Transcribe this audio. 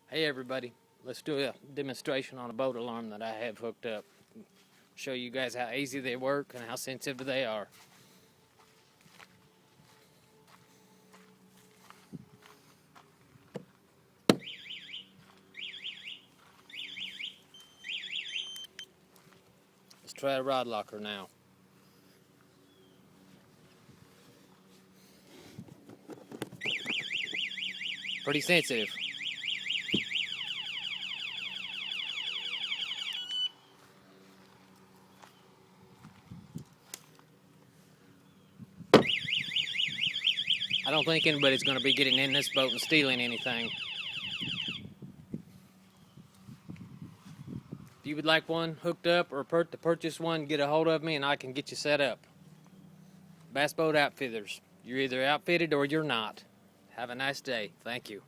Hey everybody, let's do a demonstration on a boat alarm that I have hooked up. Show you guys how easy they work and how sensitive they are. Let's try a rod locker now. Pretty sensitive. I don't think anybody's going to be getting in this boat and stealing anything. If you would like one hooked up or to purchase one, get a hold of me and I can get you set up. Bassboat Outfitters. You're either outfitted or you're not. Have a nice day. Thank you.